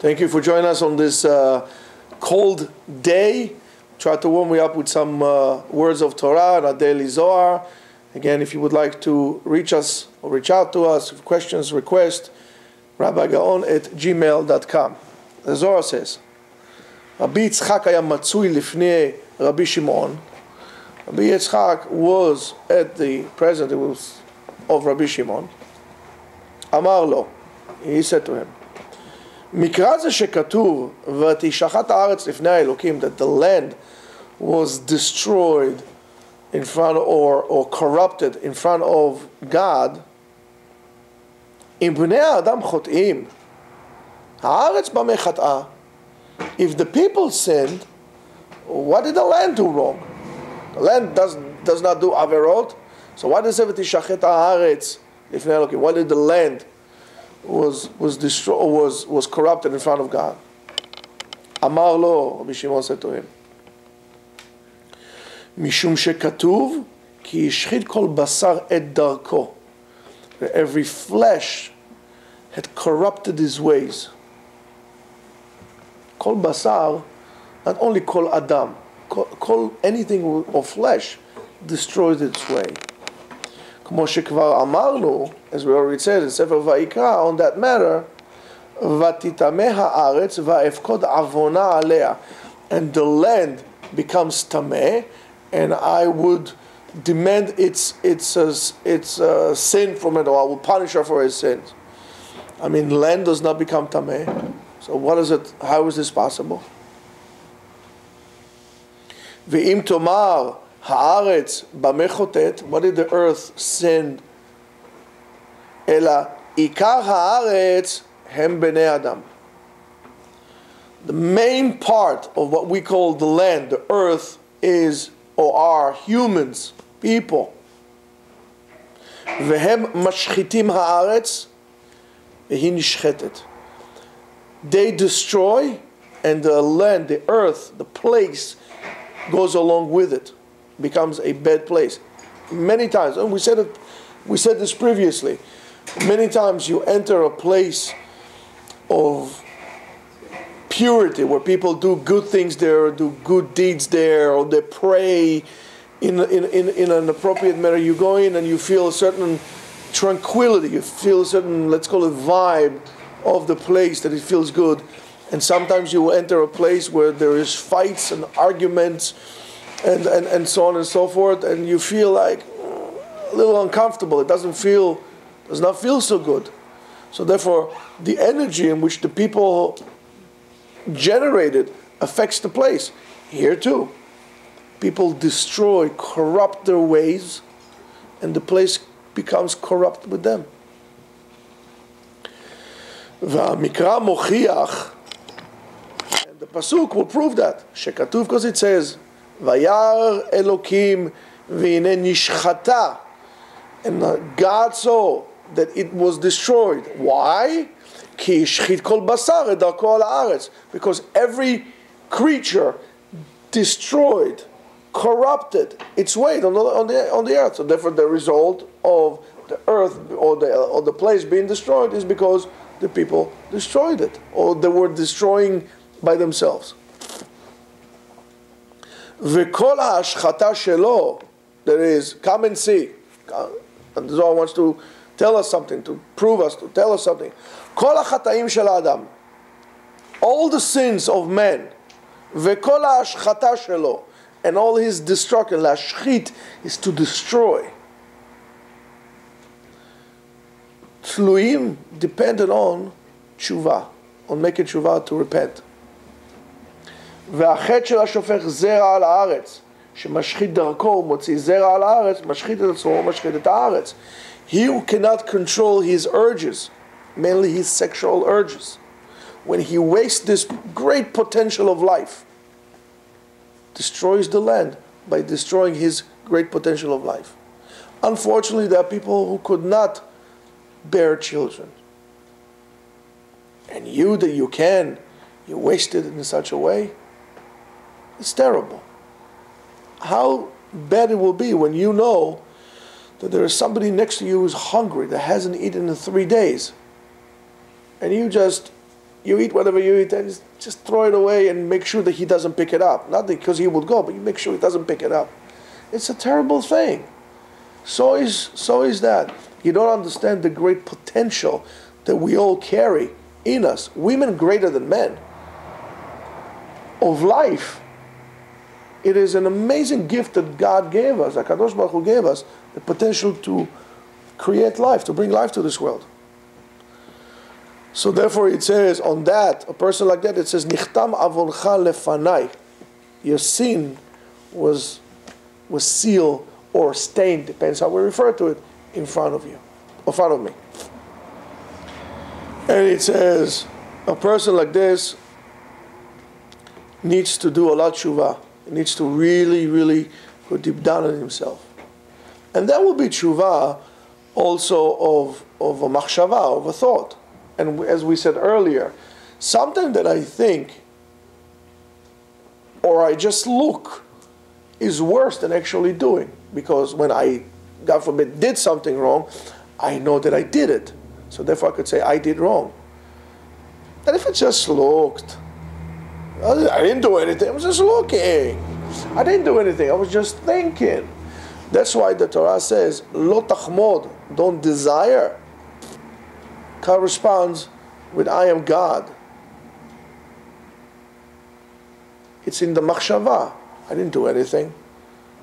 Thank you for joining us on this cold day. Try to warm you up with some words of Torah and our daily Zohar. Again, if you would like to reach us or reach out to us, questions, requests, rabbigaon@gmail.com. The Zohar says, Rabbi Yitzchak היה מצוי לפני Rabbi Shimon. Rabbi Yitzchak was at the present of Rabbi Shimon. אמר לו, he said to him, מקרא זה שכתוב, ותשחט הארץ לפני האלוקים, that the land was destroyed in front or corrupted in front of God, אם בני האדם חוטאים, הארץ במה חטאה? If the people sinned, what did the land do wrong? The land does not do averot. So why does it say ותשחט הארץ לפני האלוקים? Why did the land was destroyed, was corrupted in front of God? אמר לו, Rabbi Shimon said to him, משום שכתוב, כי השחית כל בשר את דרכו. Every flesh had corrupted his ways. כל בשר, not only כל אדם, כל anything of flesh destroys its way. כמו שכבר אמרנו, as we already said in ספר ויקרא, on that matter, ותטמא הארץ ואפקוד עוונה עליה, and the land becomes טמא, and I would demand its sin from it, or I will punish her for his sins. I mean, land does not become טמא. So what is it? How is this possible? ואם תאמר הארץ במה חוטאת, what did the earth sin? אלא עיקר הארץ הם בני אדם. The main part of what we call the land, the earth, is or are humans, people. והם משחיתים הארץ והיא נשחטת. They destroy, and the land, the earth, the place goes along with it, becomes a bad place. Many times, and we said this previously, many times you enter a place of purity where people do good things there, or do good deeds there, or they pray in an appropriate manner. You go in and you feel a certain tranquility, you feel a certain, let's call it, vibe of the place, that it feels good. And sometimes you will enter a place where there is fights and arguments and so on and so forth, and you feel like a little uncomfortable. It does not feel so good. So therefore, the energy in which the people generated affects the place. Here too, people destroy, corrupt their ways, and the place becomes corrupt with them. והמקרא מוכיח, and the pasuk will prove that, שכתוב, because it says, וירא אלוקים והנה נשחטה, and God saw that it was destroyed. Why? כי השחית כל בשר את דרכו על הארץ, because every creature destroyed, corrupted its way on the earth. So therefore the result of the earth or the place being destroyed is because the people destroyed it, or they were destroying by themselves. וכל ההשחתה שלו, that is, come and see. And the Zohar wants to tell us something, to prove us, to tell us something. כל החטאים של האדם, all the sins of man, וכל ההשחתה שלו, and all his destruction, להשחית is to destroy. תלויים, dependent on תשובה, on making תשובה, to repent. והחטא של השופך זרע על הארץ, שמשחית דרכו ומוציא זרע על הארץ, משחית את עצמו, משחית את הארץ. He who cannot control his urges, mainly his sexual urges, when he wastes this great potential of life, destroys the land by destroying his great potential of life. Unfortunately, there are people who could not bear children. And you waste it in such a way. It's terrible. How bad it will be when you know that there is somebody next to you who's hungry, that hasn't eaten in 3 days. And you just you eat whatever you eat and just throw it away and make sure that he doesn't pick it up. Not because he would go, but you make sure he doesn't pick it up. It's a terrible thing. So is that. You don't understand the great potential that we all carry in us, women greater than men, of life. It is an amazing gift that God gave us, HaKadosh Baruch Hu gave us, the potential to create life, to bring life to this world. So therefore it says, on that, a person like that, it says, Nichtam avoncha lefanai. Your sin was sealed or stained, depends how we refer to it, in front of you, in front of me. And it says, a person like this needs to do a lot of tshuva. He needs to really, really go deep down in himself. And that will be tshuva also of a machshava, of a thought. And as we said earlier, something that I think, or I just look, is worse than actually doing. Because when I, God forbid, did something wrong, I know that I did it. So therefore I could say I did wrong. And if I just looked, I didn't do anything, I was just looking. I didn't do anything, I was just thinking. That's why the Torah says, Lo tachmod, don't desire, corresponds with I am God. It's in the machshava. I didn't do anything.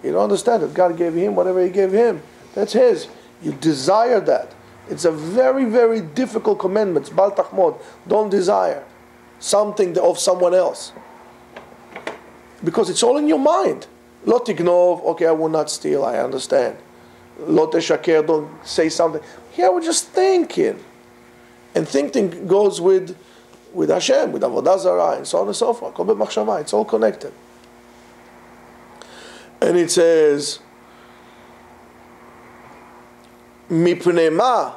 You don't understand it. God gave him whatever he gave him. That's his. You desire that. It's a very, very difficult commandment. Bal tachmod. Don't desire something of someone else. Because it's all in your mind. Lo tignov, okay, I will not steal, I understand. Lo teshaker, don't say something. Here we're just thinking. And thinking goes with Hashem, with Avodah Zarah, and so on and so forth. Kol b'machshava, it's all connected. And it says, Mipnei ma,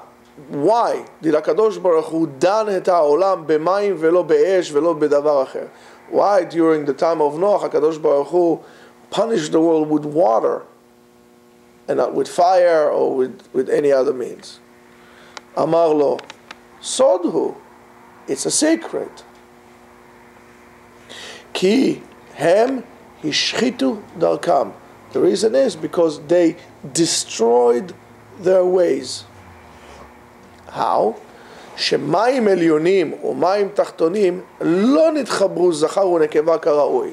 why did HaKadosh Baruch Hu dan et ha'olam b'mayim velo be'esh velo b'davar acher? Why during the time of Noah HaKadosh Baruch Hu punished the world with water and not with fire or with any other means? Amar lo, sodhu, it's a secret. Ki hem hishchitu darkam. The reason is because they destroyed their ways. How? שמים עליונים ומים תחתונים לא נתחברו זכר ונקבה כראוי.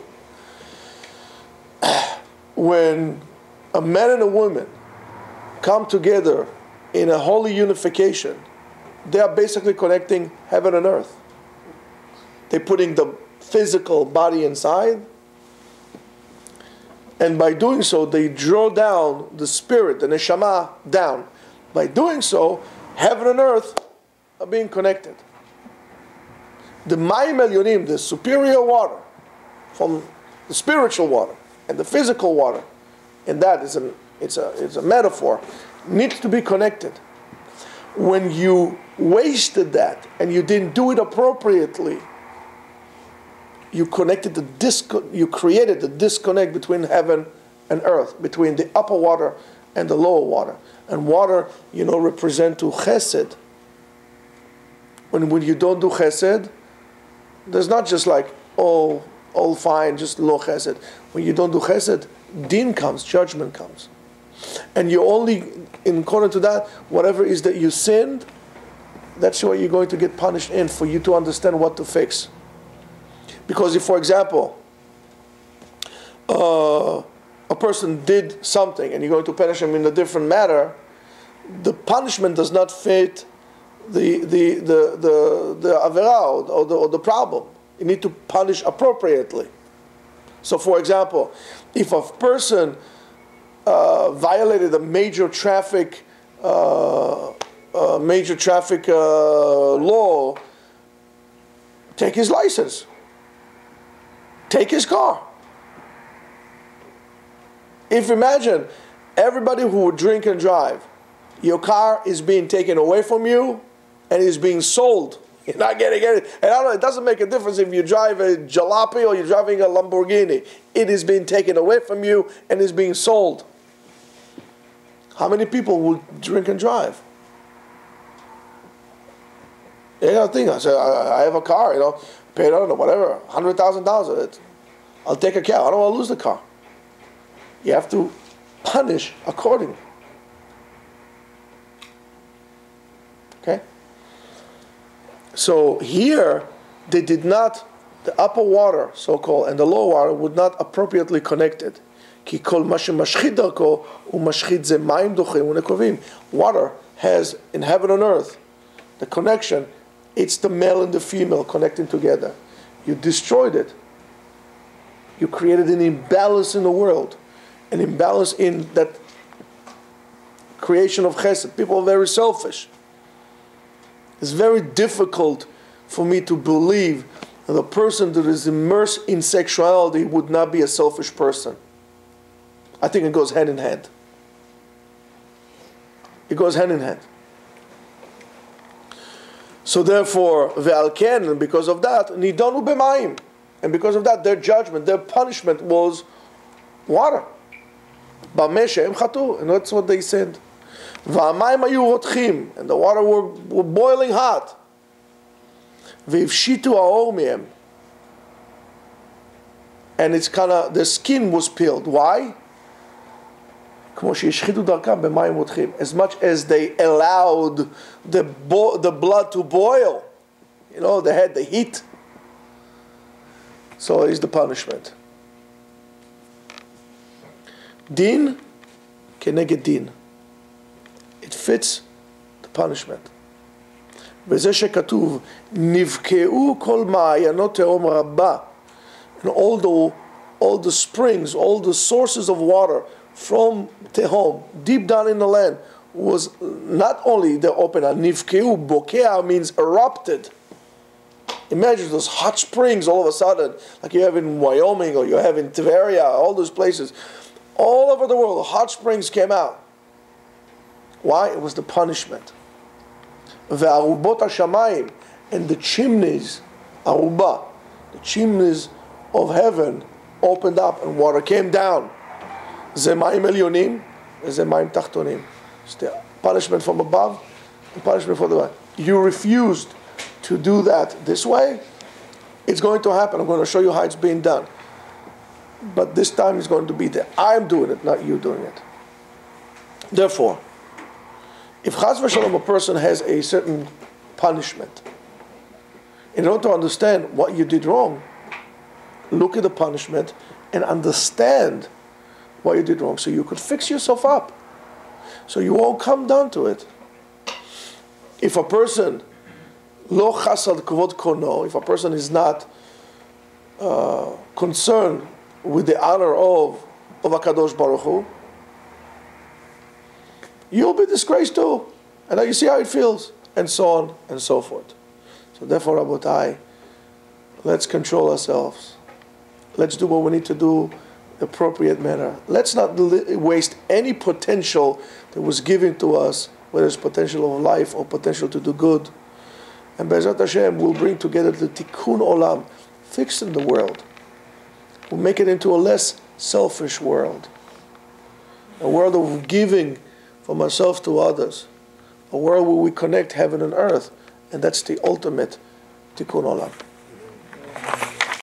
When a man and a woman come together in a holy unification, they are basically connecting heaven and earth. They're putting the physical body inside, and by doing so, they draw down the spirit, the neshama, down. By doing so, heaven and earth are being connected. The mayim elyonim, the superior water, from the spiritual water and the physical water, and that is it's a metaphor, needs to be connected. When you wasted that and you didn't do it appropriately, you created the disconnect between heaven and earth, between the upper water and the lower water. And water, represent to chesed. When you don't do chesed, there's not just like, all fine, just lo chesed. When you don't do chesed, din comes, judgment comes. And you only, in according to that, whatever is that you sinned, that's what you're going to get punished in, for you to understand what to fix. Because if, for example, a person did something and you're going to punish him in a different manner, the punishment does not fit the avera or the problem. You need to punish appropriately. So, for example, if a person violated a major traffic law, take his license, take his car. If imagine everybody who would drink and drive, your car is being taken away from you and is being sold. You're not getting it. And I don't know, it doesn't make a difference if you drive a jalopy or you're driving a Lamborghini. It is being taken away from you and is being sold. How many people will drink and drive? You got to think. I said, I have a car, paid, I don't know, whatever, $100,000 of it. I'll take a cab. I don't want to lose the car. You have to punish accordingly. Okay? So here, they did not, the upper water, so-called, and the lower water would not appropriately connect it. Water has, in heaven and earth, the connection, it's the male and the female connecting together. You destroyed it. You created an imbalance in the world, an imbalance in that creation of chesed. People are very selfish. It's very difficult for me to believe that a person that is immersed in sexuality would not be a selfish person. I think it goes hand in hand. It goes hand in hand. So therefore, ve'alken, and because of that, nidonu b'mayim. And because of that, their judgment, their punishment was water. B'meh she'em chatu, and that's what they said. V'amayim hayu rotchim, and the water were boiling hot. Ve'ivshitu ha'or mihem, and it's kind of, the skin was peeled. Why? As much as they allowed the blood to boil, they had the heat. So is the punishment. Din keneged din. It fits the punishment. וזה שכתוב נבקעו כל מעיינות תהום רבה, and all the springs, all the sources of water from Tehom, deep down in the land, was not only the open, nivkeu, bokea means erupted. Imagine those hot springs all of a sudden, like you have in Wyoming or you have in Tveria, all those places. All over the world, hot springs came out. Why? It was the punishment. Ve'arubot hashamayim, and the chimneys, aruba, the chimneys of heaven opened up and water came down. זה מים עליונים וזה מים תחתונים. It's the punishment from above and punishment from the bottom. You refused to do that this way, it's going to happen. I'm going to show you how it's being done. But this time it's going to be that I'm doing it, not you doing it. Therefore, if chas v'shalom a person has a certain punishment, in order to understand what you did wrong, look at the punishment and understand what you did wrong, so you could fix yourself up, so you won't come down to it. If a person lo chasad kvod kono, if a person is not concerned with the honor of HaKadosh Baruch Hu, you'll be disgraced too. And now you see how it feels, and so on and so forth. So therefore, Rabotai, let's control ourselves. Let's do what we need to do the appropriate manner. Let's not waste any potential that was given to us, whether it's potential of life or potential to do good. And Be'ezrat Hashem will bring together the tikkun olam, fixing the world. We'll make it into a less selfish world. A world of giving from ourselves to others. A world where we connect heaven and earth. And that's the ultimate tikkun olam.